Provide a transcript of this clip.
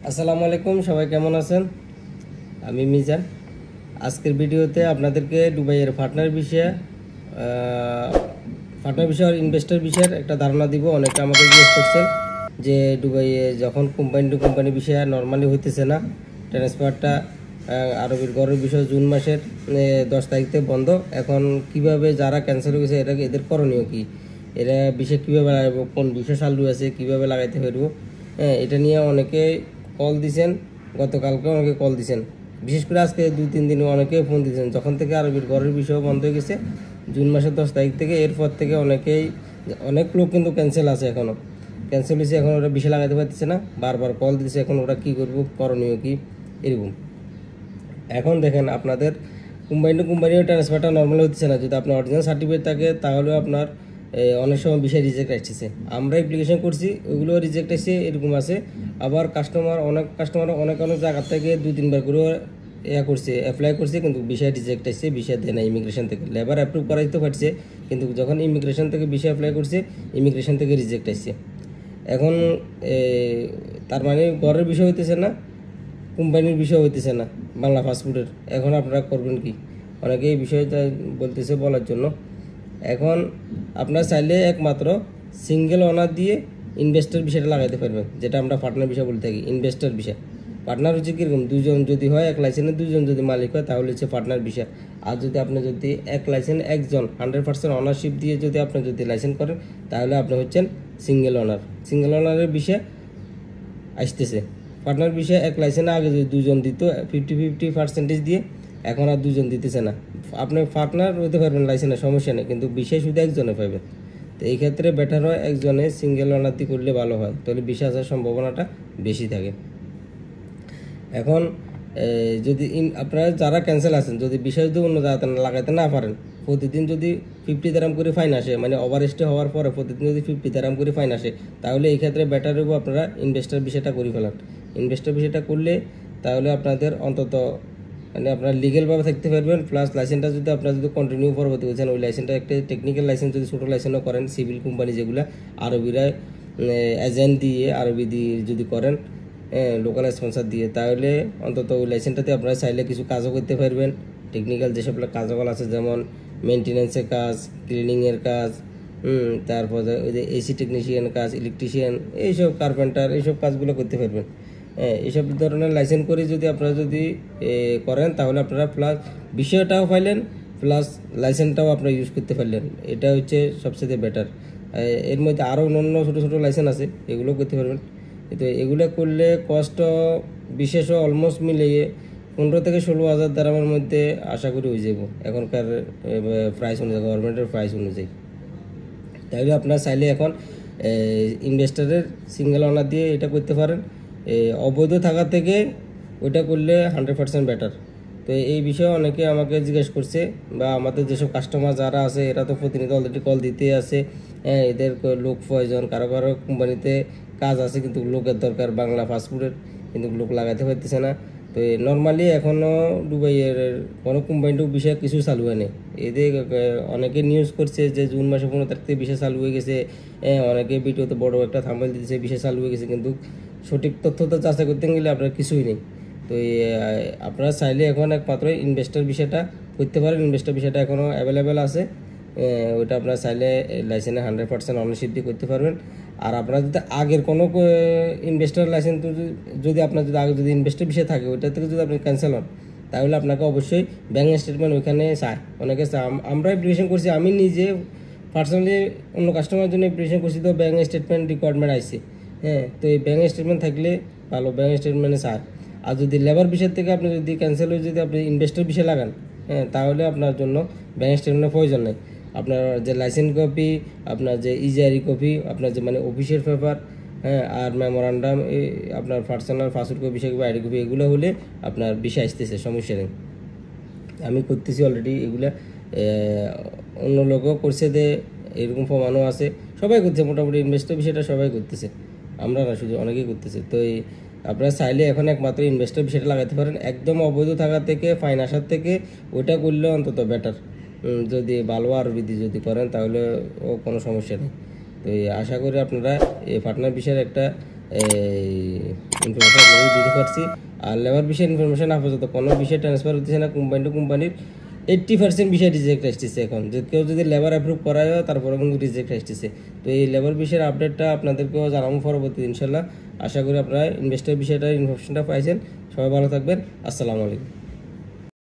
আসসালামু আলাইকুম, সবাই কেমন আছেন? আমি মিজান। আজকের ভিডিওতে আপনাদেরকে দুবাইয়ের পার্টনার বিষয় আর ইনভেস্টর বিষয়ের একটা ধারণা দিব। অনেকে আমাকে জিজ্ঞেস করছেন যে দুবাইয়ে যখন কোম্পানি টু কোম্পানি বিষয় নর্মালি হইতেছে না, ট্রান্সফারটা আরবির গড়ের বিষয় জুন মাসের 10 তারিখ থেকে বন্ধ। এখন কিভাবে যারা ক্যান্সেল হয়ে গেছে এদের করণীয় কি, এরা বিষয় কীভাবে লাগাবো, কোন বিষয় চালু আছে, কীভাবে লাগাইতে পারবো, এটা নিয়ে অনেকে কল দিছেন। গতকালকে অনেকে কল দিছেন, বিশেষ করে আজকে 2-3 দিনে অনেকে ফোন দিয়েছেন। যখন থেকে আরবির ঘরের বিষয় বন্ধ হয়ে গেছে জুন মাসের 10 তারিখ থেকে, এরপর থেকে অনেক লোক কিন্তু ক্যান্সেল আছে, এখনও ক্যান্সেল হয়েছে। এখন ওরা বিষয় লাগাতে পারতেছে না, বারবার কল দিচ্ছে। এখন ওরা কী করবো, করণীয় কি, এরকম। এখন দেখেন, আপনাদের কোম্পানি টু কোম্পানিও ট্রান্সফারটা নর্মাল হচ্ছে না। যদি আপনার অরিজিনাল সার্টিফিকেট থাকে তাহলেও আপনার অনেক সময় বিষয় রিজেক্ট আসছে। আমরা অ্যাপ্লিকেশন করছি, ওইগুলো রিজেক্ট আসছে, এরকম আছে। আবার অনেক কাস্টমার অনেক জায়গা থেকে 2-3 বার করে করছে, অ্যাপ্লাই করছে, কিন্তু বিষয় রিজেক্ট আসছে, বিষয় দেয় না ইমিগ্রেশন থেকে। লেবার অ্যাপ্রুভ করাইতে পারছে, কিন্তু যখন ইমিগ্রেশন থেকে বিষয় অ্যাপ্লাই করছে, ইমিগ্রেশন থেকে রিজেক্ট আসছে। এখন তার মানে ঘরের বিষয় হইতেছে না, কোম্পানির বিষয় হইতেছে না, বাংলা ফাস্টফুডের। এখন আপনারা করবেন কি? অনেকে এই বিষয়টা বলতেছে বলার জন্য। এখন আপনারা চাইলে একমাত্র সিঙ্গেল অনার দিয়ে ইনভেস্টর বিষয়টা লাগাইতে পারবেন, যেটা আমরা পার্টনার বিষয় বলে থাকি। ইনভেস্টর বিষয় পার্টনার হচ্ছে কীরকম, দুজন যদি হয়, এক লাইসেন্সে দুজন যদি মালিক হয় তাহলে হচ্ছে পার্টনার বিষয়। আর যদি এক লাইসেন্স একজন 100% অনারশিপ দিয়ে যদি লাইসেন্স করেন, তাহলে আপনি হচ্ছেন সিঙ্গেল অনার। সিঙ্গেল অনারের বিষয় আসতেছে। পার্টনার বিষয়ে এক লাইসেন্সে আগে যদি দুজন দিত 50-50% দিয়ে, এখন আর দুজন দিতেছে না। আপনি পার্টনার হতে পারবেন লাইসেন্সে, সমস্যা নেই, কিন্তু বিষয় শুধু একজনে পাবেন। তো এই ক্ষেত্রে বেটার হয় একজনে সিঙ্গেল অনার দিয়ে করলে ভালো হয়, তাহলে বিষয় আসার সম্ভাবনাটা বেশি থাকে। এখন যদি আপনারা যারা ক্যান্সেল আছেন, যদি বিষয় যদি অন্য জায়গাতে লাগাইতে না পারেন, প্রতিদিন যদি 50 দিরহাম করে ফাইন আসে, মানে ওভার স্টে হওয়ার পরে প্রতিদিন যদি 50 দিরহাম করে ফাইন আসে, তাহলে এই ক্ষেত্রে বেটার হবো আপনারা ইনভেস্টর বিষয়টা করে ফেলান। ইনভেস্টর বিষয়টা করলে তাহলে আপনাদের অন্তত মানে আপনারা লিগেলভাবে থাকতে পারবেন। প্লাস লাইসেন্সটা যদি আপনারা কন্টিনিউ পরবর্তী বলছেন, ওই লাইসেন্সটা একটা টেকনিক্যাল লাইসেন্স, যদি ছোটো লাইসেন্সও করেন, সিভিল কোম্পানি যেগুলো আরবিরা এজেন্ট দিয়ে আরবি দিয়ে যদি করেন, লোকাল স্পন্সর দিয়ে, তাহলে অন্তত ওই লাইসেন্সটাতে আপনারা চাইলে কিছু কাজও করতে পারবেন। টেকনিক্যাল যেসব কাজগুলো আছে, যেমন মেনটেন্যান্সের কাজ, ক্লিনিংয়ের কাজ, তারপরে ওই যে এসি টেকনিশিয়ান কাজ, ইলেকট্রিশিয়ান, এইসব কার্পেন্টার, এইসব কাজগুলো করতে পারবেন। এইসব ধরনের লাইসেন্স করে যদি আপনারা করেন, তাহলে আপনারা প্লাস বিষয়টাও পাইলেন, প্লাস লাইসেন্সটাও আপনারা ইউজ করতে পারলেন। এটা হচ্ছে সবচেয়ে বেটার। এর মধ্যে আরও অন্য ছোটো ছোটো লাইসেন্স আছে, এগুলো করতে পারবেন। তো এগুলো করলে কষ্ট বিশেষও অলমোস্ট মিলিয়ে 15 থেকে 16 হাজার দ্রামের মধ্যে আশা করি হয়ে যাব এখনকার প্রাইস অনুযায়ী, গভর্নমেন্টের প্রাইস অনুযায়ী। তাহলে আপনারা চাইলে এখন ইনভেস্টারের সিঙ্গেল অনার দিয়ে এটা করতে পারেন। অবৈধ থাকা থেকে ওইটা করলে 100% বেটার। তো এই বিষয়ে অনেকে আমাকে জিজ্ঞেস করছে, বা আমাদের যেসব কাস্টমার যারা আছে, এরা তো প্রতিনিয়ত অলরেডি কল দিতে আছে। এদের লোক প্রয়োজন, কারো কারো কোম্পানিতে কাজ আছে, কিন্তু লোকের দরকার বাংলা ফাস্টফুডের, কিন্তু লোক লাগাতে পারতেছে না। তো নর্মালি এখনও দুবাইয়ের কোনো কোম্পানিটিও বিষয় কিছু চালু হয়নি। এদের অনেকে নিউজ করছে যে জুন মাসে 15 তারিখ থেকে বিষয় চালু হয়ে গেছে। অনেকে ভিডিওতে বড় একটা থাম্বনেল দিতেছে বিষয় চালু হয়ে গেছে, কিন্তু সঠিক তথ্যটা যাচাই করতে গেলে আপনার কিছুই নেই। তো আপনারা চাইলে এখন একমাত্র ইনভেস্টর বিষয়টা করতে পারেন। ইনভেস্টর বিষয়টা এখনও অ্যাভেলেবেল আছে। ওইটা আপনারা চাইলে লাইসেন্সে 100% অনারশিপ দিয়ে করতে পারবেন। আর আপনার যদি আগের কোনো ইনভেস্টর লাইসেন্স যদি আপনার আগে ইনভেস্টর বিষয় থাকে, ওইটা থেকে যদি আপনি ক্যান্সেল হন, তাহলে আপনাকে অবশ্যই ব্যাঙ্ক স্টেটমেন্ট ওইখানে চায়, অনেকে চায়। আমরা অ্যাপ্লিকেশন করছি, আমি নিজে পার্সোনালি অন্য কাস্টমারের জন্য অ্যাপ্লিকেশন করছি, তো ব্যাঙ্ক স্টেটমেন্ট রিকোয়ারমেন্ট আসছে। তো এই ব্যাঙ্ক স্টেটমেন্ট থাকলে ভালো, ব্যাঙ্ক স্টেটমেন্টে চায়। আর যদি লেবার বিষয় থেকে আপনি ক্যান্সেল হয়ে আপনি ইনভেস্টর বিষয় লাগান, তাহলে আপনার জন্য ব্যাঙ্ক স্টেটমেন্টের প্রয়োজন নেই। আপনার যে লাইসেন্স কপি, আপনার যে ইজারি কপি, আপনার যে মানে অফিসের পেপার, আর মেমোরান্ডাম, আপনার পার্সোনাল পাসপোর্ট কপি, বিষয় আইডি কপি, এগুলো হলে আপনার বিষয় আসতেছে, সমস্যা নেই। আমি করতেছি অলরেডি এগুলা, অন্য লোকও করছে, যে এরকম প্রমাণও আছে, সবাই করছে মোটামুটি। ইনভেস্টর বিষয়টা সবাই করতেছে, আমরা না শুধু, অনেকেই করতেছে। তো আপনারা চাইলে এখন একমাত্র ইনভেস্টর বিষয়টা লাগাতে পারেন। একদম অবৈধ থাকার থেকে, ফাইন আসার থেকে ওইটা করলে অন্তত বেটার। যদি ভালো আরবিদি যদি করেন, তাহলে ও কোনো সমস্যা নেই। তো আশা করি আপনারা এই পার্টনার বিষয়ের একটা ইনফরমেশন দিতে পারছি। আর লেবার বিষয়ে ইনফরমেশন আপাতত কোনো বিষয় ট্রান্সফার হতেছে না, কোম্পানি টু কোম্পানির 80% বিষয় রিজেক্ট আসতেছে। এখন যে কেউ যদি লেবার অ্যাপ্রুভ করায় তারপরে কিন্তু রিজেক্ট আসতেছে। তো এই লেবার বিষয়ের আপডেটটা আপনাদেরকেও জানাবো পরবর্তী ইনশাল্লাহ। আশা করি আপনারা ইনভেস্টর বিষয়টা ইনফরমেশনটা পাইছেন। সবাই ভালো থাকবেন। আসসালামু আলাইকুম।